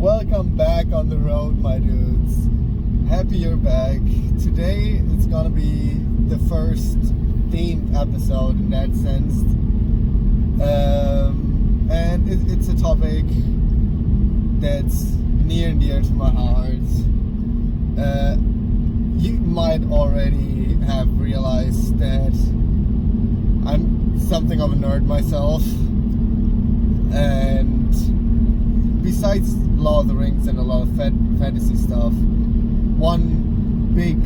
Welcome back on the road, my dudes. Happy you're back. Today it's gonna be the first themed episode in that sense. And it's a topic that's near and dear to my heart. You might already have realized that I'm something of a nerd myself. And besides Lord of the Rings and a lot of fantasy stuff, one big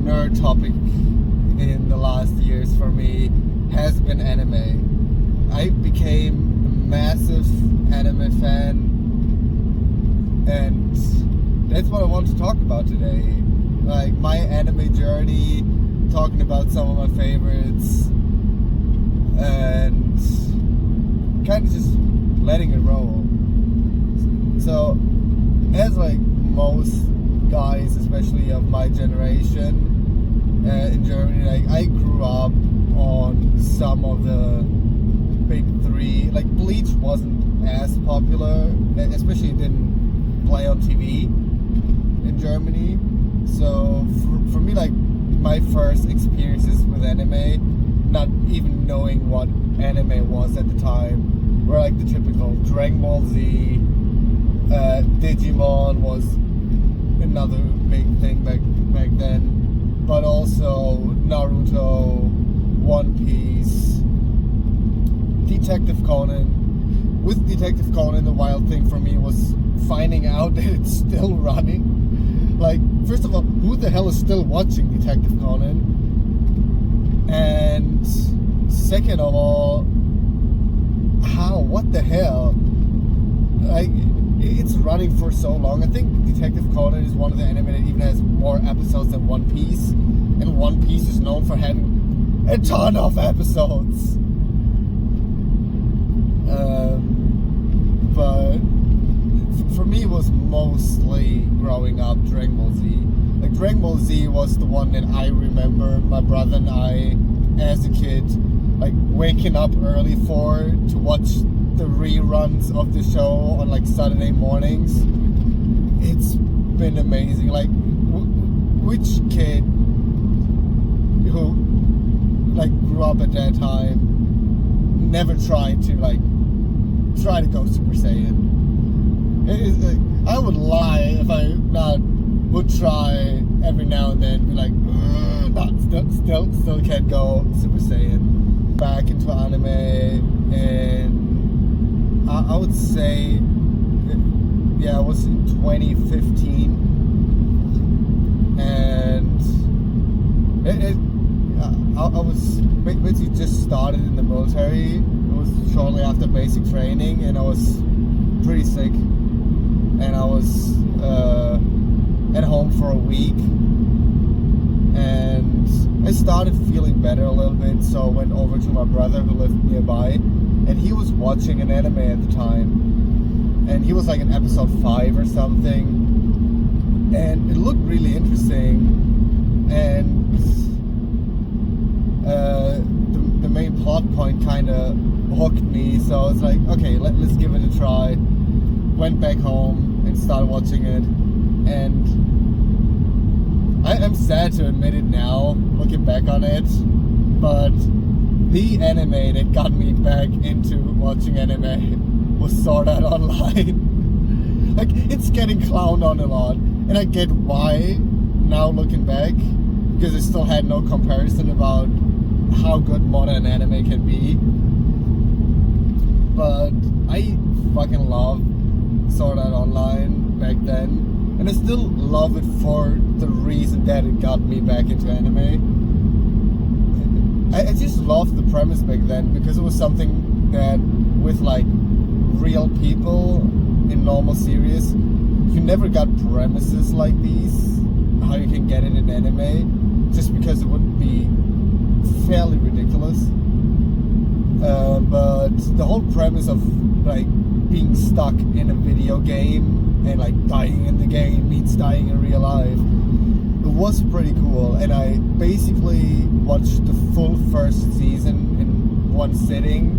nerd topic in the last years for me has been anime. I became a massive anime fan, and that's what I want to talk about today. Like my anime journey, talking about some of my favorites, and kind of just letting it roll. So, as like most guys, especially of my generation in Germany, like I grew up on some of the big three. Like Bleach wasn't as popular, especially it didn't play on TV in Germany. So for me, like my first experiences with anime, not even knowing what anime was at the time, were like the typical Dragon Ball Z. Digimon was another big thing back then, but also Naruto, One Piece, Detective Conan. With Detective Conan, the wild thing for me was finding out that it's still running. Like, first of all, who the hell is still watching Detective Conan? And second of all, how? What the hell? Like, it's running for so long. I think Detective Conan is one of the anime that even has more episodes than One Piece, and One Piece is known for having a ton of episodes. But for me, it was mostly growing up Dragon Ball Z. Like Dragon Ball Z was the one that I remember my brother and I, as a kid, like waking up early to watch the reruns of the show on like Saturday mornings. It's been amazing. Like, which kid who like grew up at that time never tried to go Super Saiyan? Like, I would lie if I not would try every now and then, be like, still can't go Super Saiyan. Back into anime, and I would say, yeah, it was in 2015, and I was basically just started in the military. It was shortly after basic training, and I was pretty sick, and I was at home for a week, and I started feeling better a little bit, so I went over to my brother who lived nearby, and he was watching an anime at the time, and he was like in episode 5 or something, and it looked really interesting, and the main plot point kind of hooked me, so I was like, okay, let's give it a try. Went back home and started watching it, and I'm sad to admit it now, looking back on it, but the anime that got me back into watching anime was Sword Art Online. Like, it's getting clowned on a lot, and I get why now looking back, because I still had no comparison about how good modern anime can be. But I fucking love Sword Art Online back then. And I still love it for the reason that it got me back into anime. I just loved the premise back then, because it was something that, with like real people in normal series, you never got premises like these, how you can get it in anime, just because it would be fairly ridiculous. But the whole premise of like being stuck in a video game and like dying in the game means dying in real life, it was pretty cool. And I basically watched the full first season in one sitting.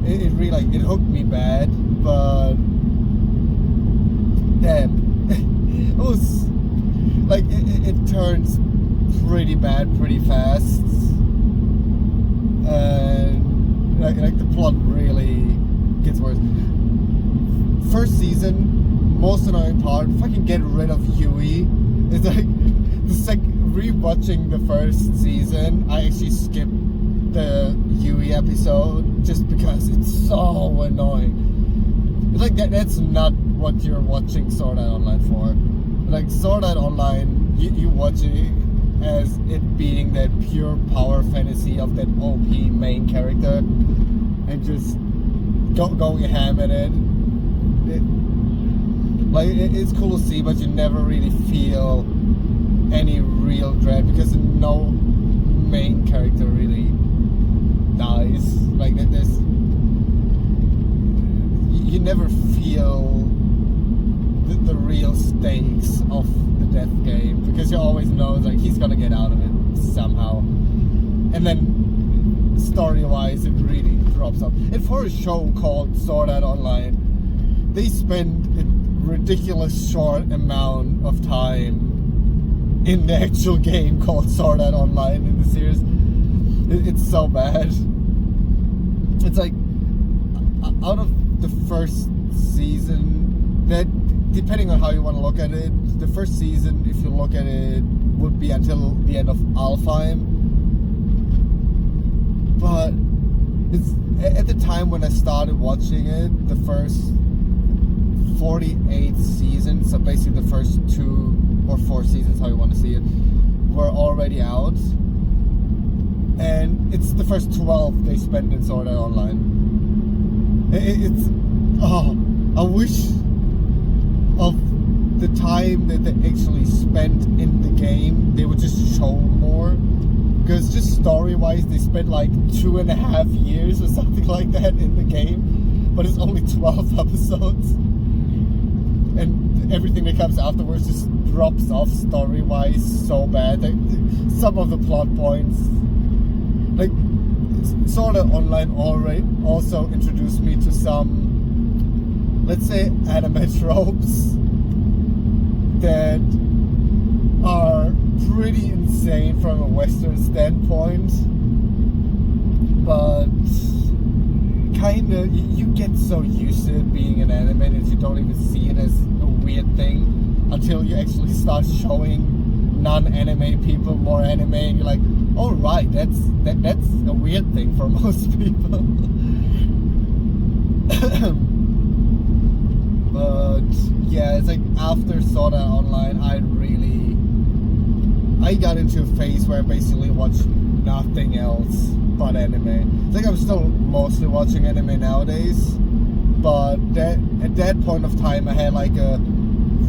It really, like, it hooked me bad, but turns pretty bad pretty fast, and like the plot really gets worse. First season, most annoying part, fucking get rid of Huey. It's like rewatching the first season, I actually skipped the Huey episode just because it's so annoying. It's like that's not what you're watching Sword Art Online for. Like Sword Art Online, you watch it as it being that pure power fantasy of that OP main character and just going ham at it. It's cool to see, but you never really feel any real dread because no main character really dies. Like there's, you never feel the real stakes of the death game because you always know like he's gonna get out of it somehow, and then story-wise it really drops off. And for a show called Sword Art Online, they spend a ridiculous short amount of time in the actual game called Sword Art Online in the series. It's so bad. It's like out of the first season, that depending on how you want to look at it, the first season, if you look at it, would be until the end of Alfheim. But it's at the time when I started watching it, the first 48 seasons, so basically the first 2 or 4 seasons, how you want to see it, were already out. And it's the first 12 they spent in Sword Art Online. I wish of the time that they actually spent in the game, they would just show more. Because just story-wise, they spent like 2.5 years or something like that in the game. But it's only 12 episodes. And everything that comes afterwards just drops off story-wise so bad. Like, some of the plot points, like Sword Art Online already also introduced me to some, let's say, anime tropes that are pretty insane from a Western standpoint, but kinda you get so used to it being an anime that you don't even see it as a weird thing until you actually start showing non-anime people more anime, and you're like, oh right, that's a weird thing for most people. But yeah, it's like after Sword Art Online, I got into a phase where I basically watched nothing else but anime. It's like I'm still mostly watching anime nowadays, but at that point of time I had like a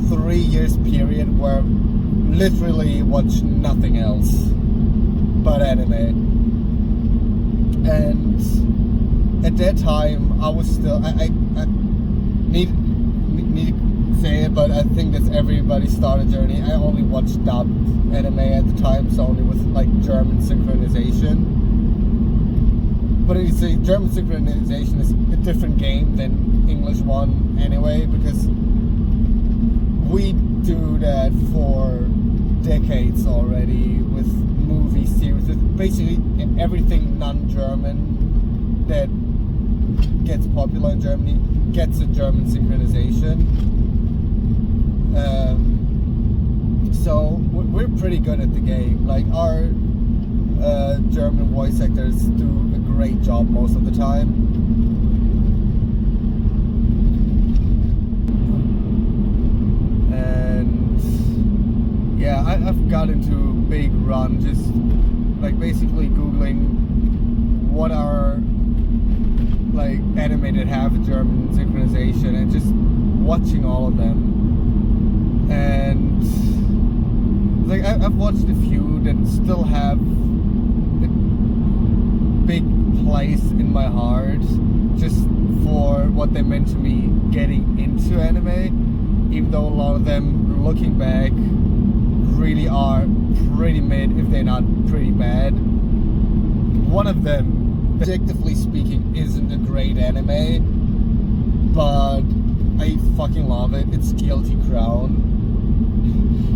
3 years period where I literally watched nothing else but anime. And at that time I was still, I need to say it, but I think that's everybody's starter journey. I only watched dubbed anime at the time, so only with like German synchronization. But you see, German synchronization is a different game than English one anyway, because we do that for decades already with movie series. Basically everything non-German that gets popular in Germany gets a German synchronization. So we're pretty good at the game. Like our German voice actors do a great job most of the time. And yeah, I've got into a big run just like basically Googling what are like anime that have a German synchronization and just watching all of them. And like I've watched a few that still have a big place in my heart just for what they meant to me getting into anime, even though a lot of them, looking back, really are pretty mid if they're not pretty bad. One of them, objectively speaking, isn't a great anime, but I fucking love it. It's Guilty Crown.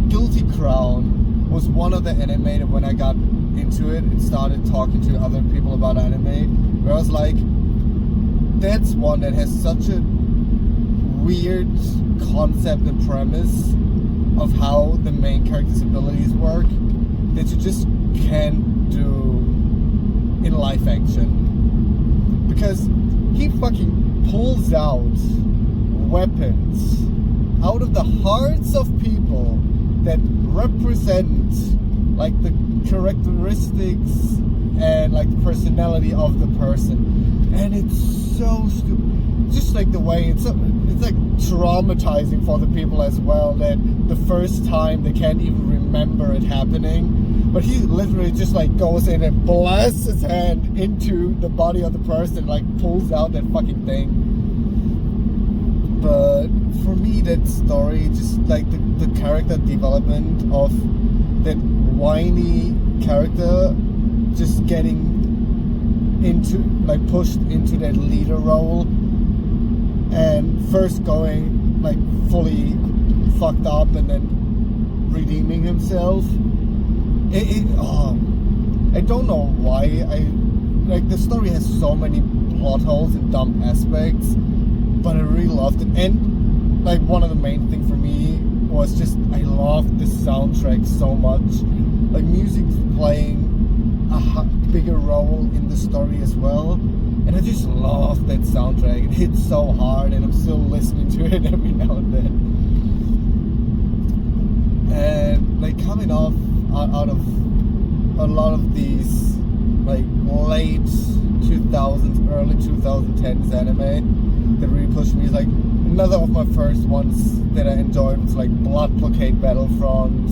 Guilty Crown was one of the anime that when I got into it and started talking to other people about anime, where I was like, that's one that has such a weird concept and premise of how the main character's abilities work that you just can't do in live action. Because he fucking pulls out weapons out of the hearts of people that represent like the characteristics and like the personality of the person, and it's so stupid. Just like the way it's like traumatizing for the people as well, that the first time they can't even remember it happening, but he literally just like goes in and blasts his hand into the body of the person, like pulls out that fucking thing. But for me, that story, just like the character development of that whiny character just getting into, like, pushed into that leader role and first going like fully fucked up and then redeeming himself. I don't know why. Like, the story has so many plot holes and dumb aspects, but I really loved it. And like, one of the main things for me was just I loved the soundtrack so much. Like, music's playing a bigger role in the story as well, and I just love that soundtrack. It hits so hard, and I'm still listening to it every now and then. And like, coming off out of a lot of these like late 2000s, early 2010s anime that really pushed me, is like another of my first ones that I enjoyed was like Blood Blockade Battlefront.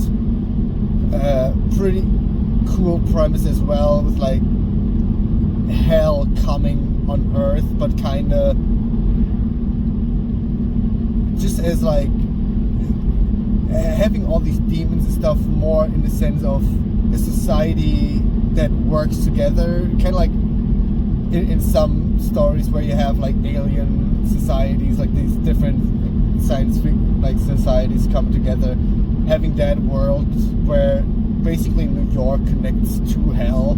Pretty cool premise as well, with like hell coming on Earth, but kinda just as like having all these demons and stuff more in the sense of a society that works together, kind of like in some stories where you have like alien societies, like these different science fiction like societies come together, having that world where basically New York connects to hell.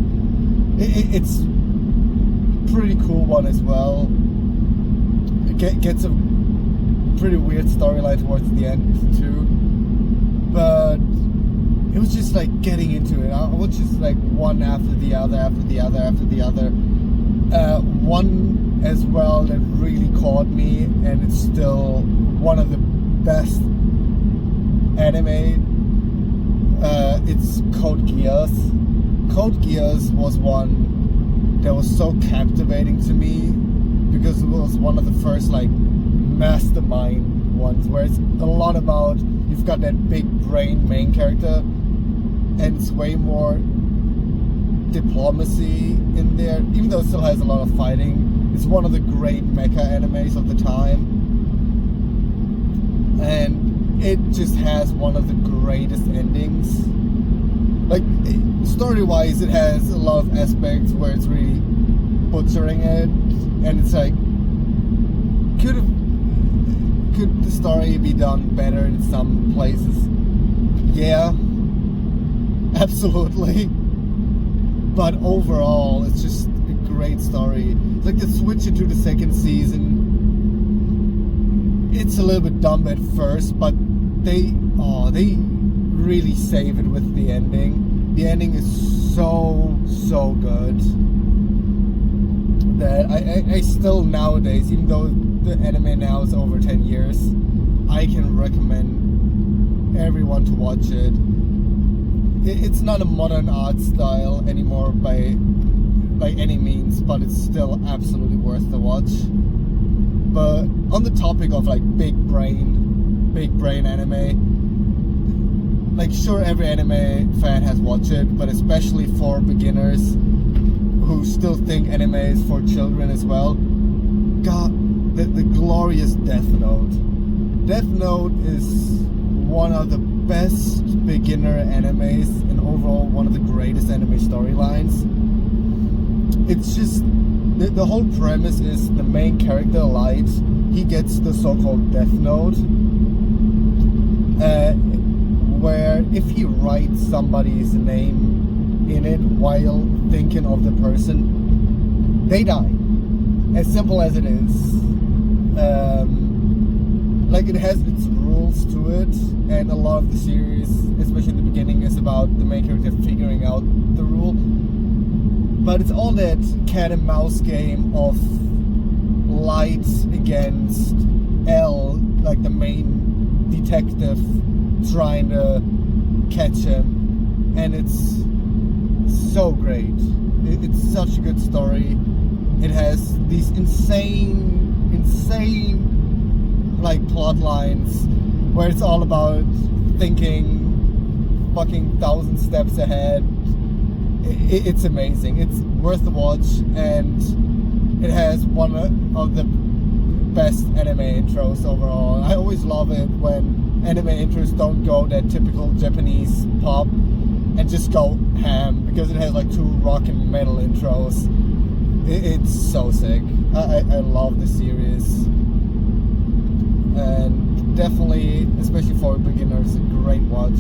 It's a pretty cool one as well. It gets a pretty weird storyline towards the end too, but it was just like getting into it. I was just like one after the other, after the other, after the other. One as well that really caught me, and it's still one of the best anime. It's Code Geass. Code Geass was one that was so captivating to me because it was one of the first like mastermind ones where it's a lot about, you've got that big brain main character, and it's way more diplomacy in there, even though it still has a lot of fighting. It's one of the great mecha animes of the time, and it just has one of the greatest endings. Like, story-wise, it has a lot of aspects where it's really butchering it, and it's like, could the story be done better in some places? Yeah, absolutely. But overall, it's just a great story. It's like the switch into the second season, it's a little bit dumb at first, but they really save it with the ending. The ending is so good that I still nowadays, even though the anime now is over 10 years, I can recommend everyone to watch it. It's not a modern art style anymore by any means, but it's still absolutely worth the watch. But on the topic of like big brain anime, like, sure, every anime fan has watched it, but especially for beginners who still think anime is for children as well, God, the glorious Death Note. Death Note is one of the best beginner animes and overall one of the greatest anime storylines. It's just, the whole premise is the main character, Light, he gets the so-called Death Note. where if he writes somebody's name in it while thinking of the person, they die. As simple as it is. Like, it has its rules to it, and a lot of the series, especially in the beginning, is about the main character figuring out the rule. But it's all that cat and mouse game of Light against L, like the main detective, trying to catch him, and it's so great. It's such a good story. It has these insane like plot lines where it's all about thinking fucking 1,000 steps ahead. It's amazing. It's worth the watch, and it has one of the best anime intros overall. I always love it when anime intros don't go that typical Japanese pop and just go ham, because it has like 2 rock and metal intros. It's so sick. I love the series, and definitely, especially for beginners, a great watch,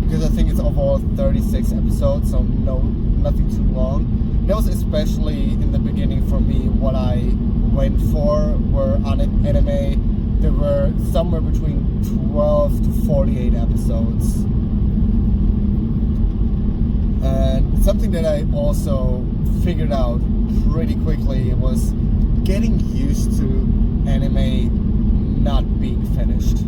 because I think it's overall 36 episodes, so nothing too long. That was especially in the beginning for me what I went for, were anime. There were somewhere between 12 to 48 episodes. And something that I also figured out pretty quickly was getting used to anime not being finished.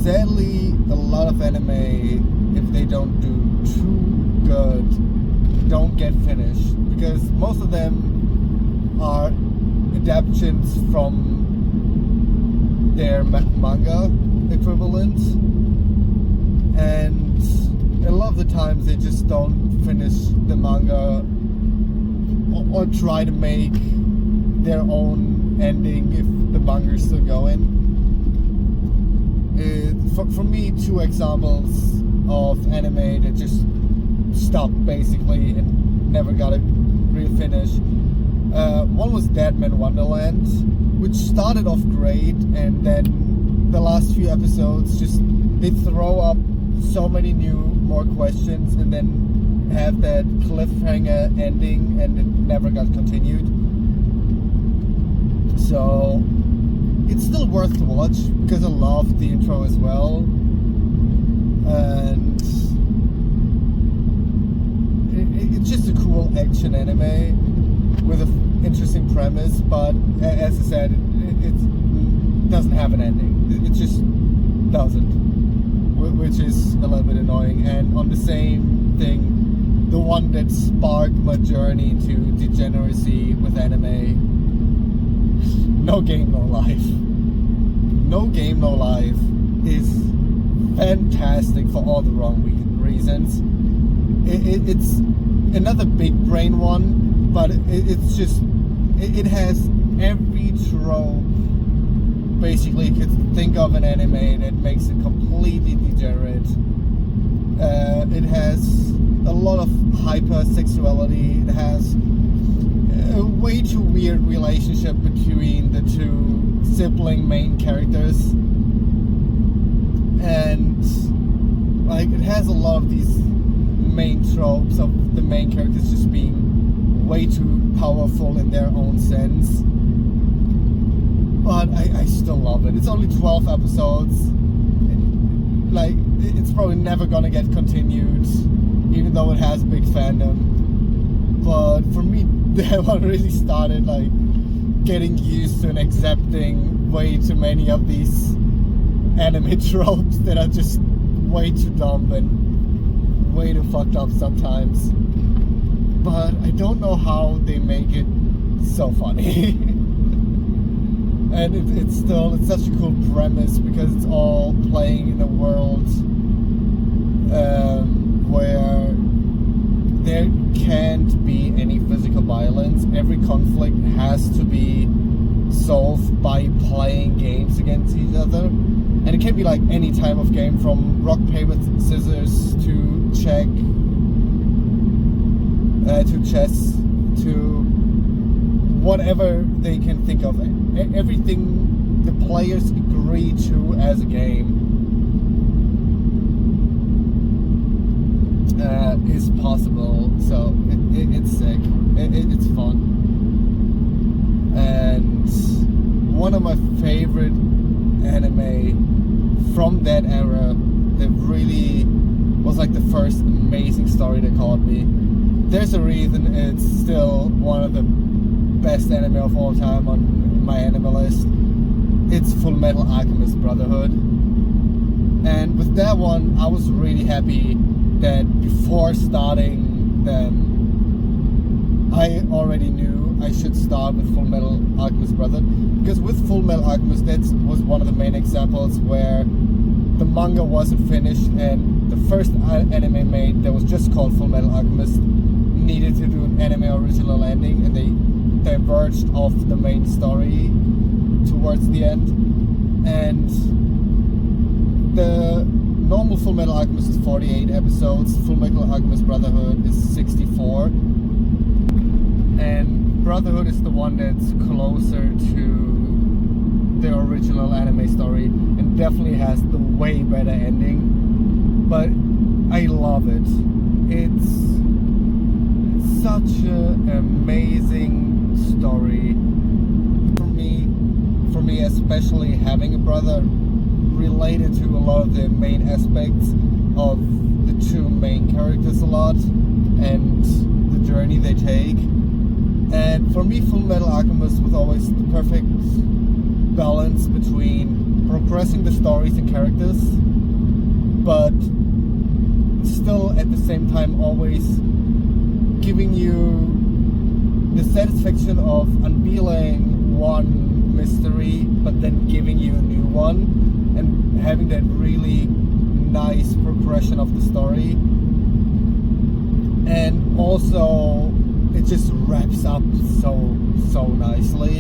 Sadly, a lot of anime, if they don't do too good, don't get finished, because most of them are adaptations from their manga equivalent, and a lot of the times they just don't finish the manga or try to make their own ending if the manga is still going. For me, 2 examples of anime that just stopped basically and never got a real finish. One was Deadman Wonderland, which started off great, and then the last few episodes they throw up so many more questions, and then have that cliffhanger ending, and it never got continued. So it's still worth to watch, because I love the intro as well, and it's just a cool action anime with an interesting premise, but as I said, it doesn't have an ending. It just doesn't, which is a little bit annoying. And on the same thing, the one that sparked my journey to degeneracy with anime, No Game No Life. No Game No Life is fantastic for all the wrong reasons. It's another big brain one, but it's just, it has every trope basically you could think of an anime that makes it completely degenerate. It has a lot of hypersexuality. It has a way too weird relationship between the 2 sibling main characters, and like it has a lot of these main tropes of the main characters just being way too powerful in their own sense. But I still love it. It's only 12 episodes. Like, it's probably never gonna get continued, even though it has a big fandom. But for me, that one really started like getting used to and accepting way too many of these anime tropes that are just way too dumb and way too fucked up sometimes. But I don't know how they make it so funny. And it's such a cool premise, because it's all playing in a world where there can't be any physical violence. Every conflict has to be solved by playing games against each other. And it can be like any type of game, from rock, paper, scissors to chess, to whatever they can think of. Everything the players agree to as a game is possible. So it's sick. It's fun. And one of my favorite anime from that era that really was like the first amazing story that caught me. There's a reason it's still one of the best anime of all time on my anime list. It's Fullmetal Alchemist Brotherhood. And with that one, I was really happy that before starting them, I already knew I should start with Fullmetal Alchemist Brotherhood. Because with Fullmetal Alchemist, that was one of the main examples where the manga wasn't finished and the first anime made that was just called Fullmetal Alchemist needed to do an anime original ending, and they diverged off the main story towards the end. And the normal Fullmetal Alchemist is 48 episodes, Fullmetal Alchemist Brotherhood is 64. And Brotherhood is the one that's closer to the original anime story and definitely has the way better ending. But I love it. It's such an amazing story. For me, especially having a brother, related to a lot of the main aspects of the two main characters a lot and the journey they take. And for me, Fullmetal Alchemist was always the perfect balance between progressing the stories and characters, but still at the same time always giving you the satisfaction of unveiling one mystery, but then giving you a new one, and having that really nice progression of the story. And also, it just wraps up so nicely.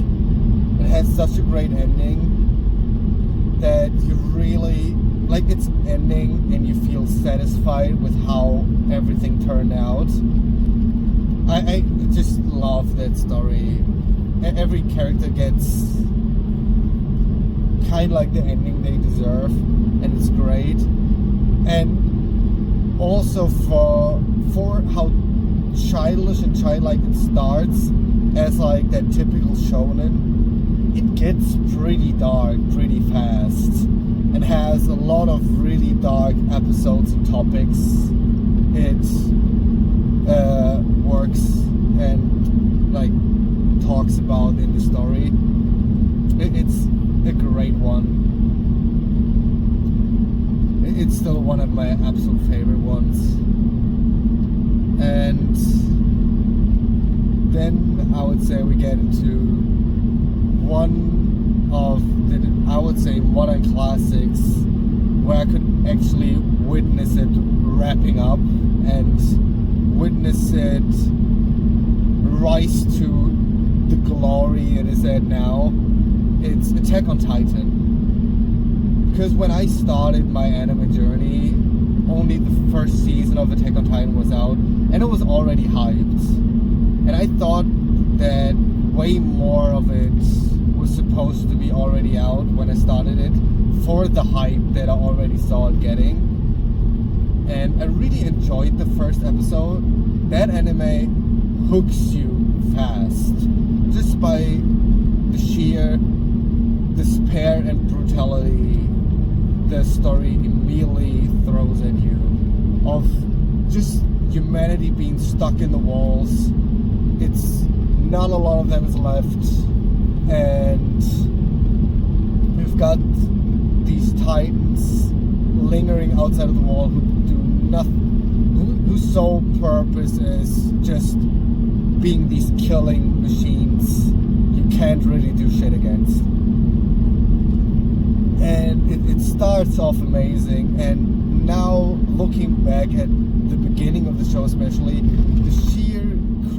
It has such a great ending that you really, like, it's ending and you feel satisfied with how everything turned out. I just love that story. Every character gets kind of like the ending they deserve, and it's great. And also for how childish and childlike it starts as like that typical shonen, it gets pretty dark pretty fast and has a lot of really dark episodes and topics it works and like talks about in the story. It's a great one. It's still one of my absolute favorite ones. And then I would say we get into one of the, I would say, modern classics where I could actually witness it wrapping up and witness it rise to the glory it is at now. It's Attack on Titan. Because when I started my anime journey, only the first season of Attack on Titan was out, and it was already hyped. And I thought that way more of it was supposed to be already out when I started it, for the hype that I already saw it getting. And I really enjoyed the first episode. That anime hooks you fast, just by the sheer despair and brutality the story immediately throws at you, of just humanity being stuck in the walls. It's not a lot of them is left, and we've got these titans lingering outside of the wall who do nothing, whose sole purpose is just being these killing machines you can't really do shit against. And it starts off amazing, and now looking back at the beginning of the show especially, the sheer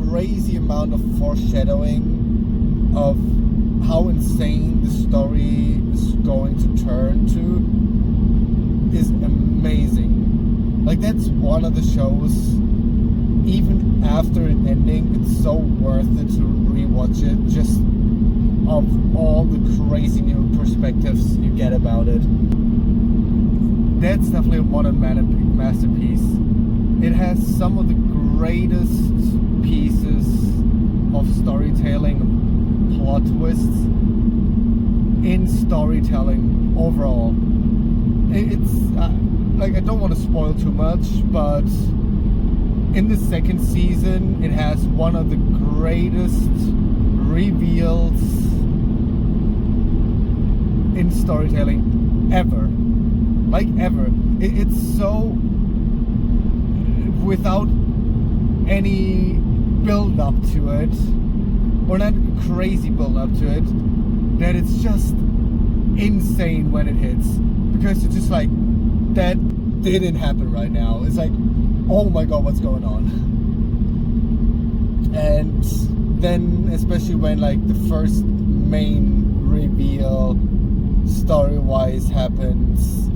crazy amount of foreshadowing of how insane the story is going to turn to is amazing. Like, that's one of the shows, even after an ending, it's so worth it to rewatch it, just of all the crazy new perspectives you get about it. That's definitely a modern masterpiece. it has some of the greatest pieces of storytelling, plot twists in storytelling overall. It's like, I don't want to spoil too much, but in the second season it has one of the greatest reveals in storytelling ever. Like ever. It's so, without any build up to it, or not crazy build up to it, that it's just insane when it hits. Because it's just like, that didn't happen right now. It's like, oh my god, what's going on? And then, especially when like the first main reveal story-wise happens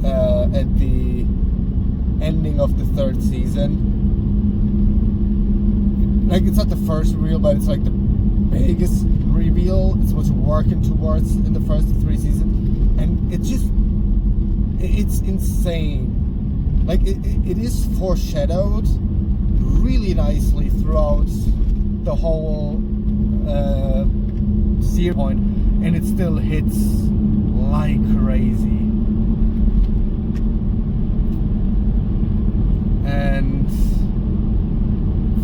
at the ending of the third season. Like, it's not the first reveal, but it's like the biggest reveal. It's what you're working towards in the first 3 seasons, and it's insane. Like, it is foreshadowed really nicely throughout the whole series point, and it still hits like crazy. And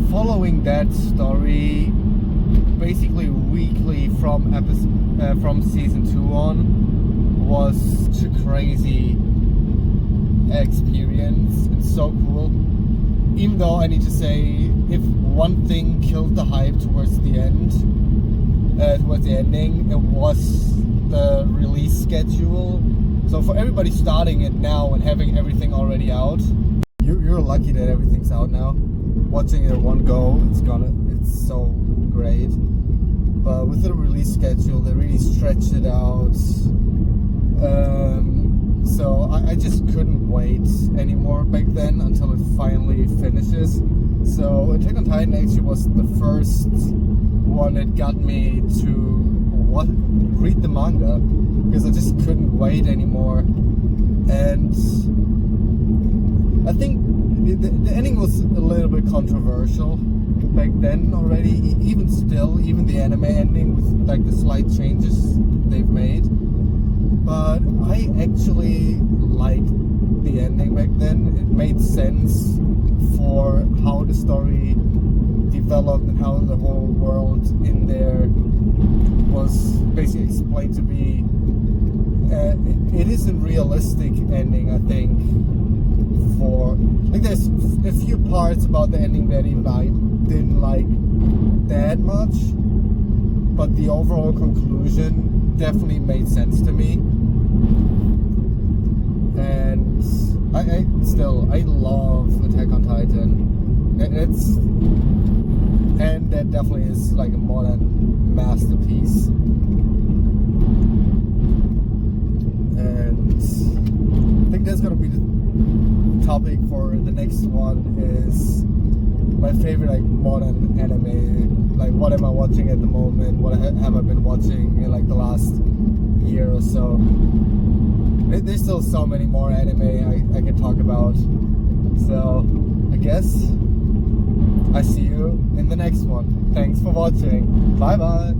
following that story, basically weekly from season 2 on, was such a crazy experience and so cool. Even though I need to say, if one thing killed the hype towards the end, towards the ending, it was the release schedule. So for everybody starting it now and having everything already out, you're lucky that everything's out now. Watching it in one go, it's so great. But with the release schedule, they really stretched it out. So I just couldn't wait anymore back then until it finally finishes. So Attack on Titan actually was the first one that got me to read the manga, because I just couldn't wait anymore. And I think the ending was a little bit controversial back then already. Even the anime ending with like the slight changes they've made. But I actually liked the ending back then. It made sense for how the story developed and how the whole world in there was basically explained to be. It is a realistic ending, I think. There's a few parts about the ending that even I didn't like that much, but the overall conclusion definitely made sense to me. And I love Attack on Titan. And that definitely is like a modern masterpiece. And I think that's gonna be the topic for the next one, is my favorite like modern anime. Like, what am I watching at the moment? What have I been watching in like the last year or so? There's still so many more anime I can talk about. So I guess I see you in the next one. Thanks for watching. Bye bye.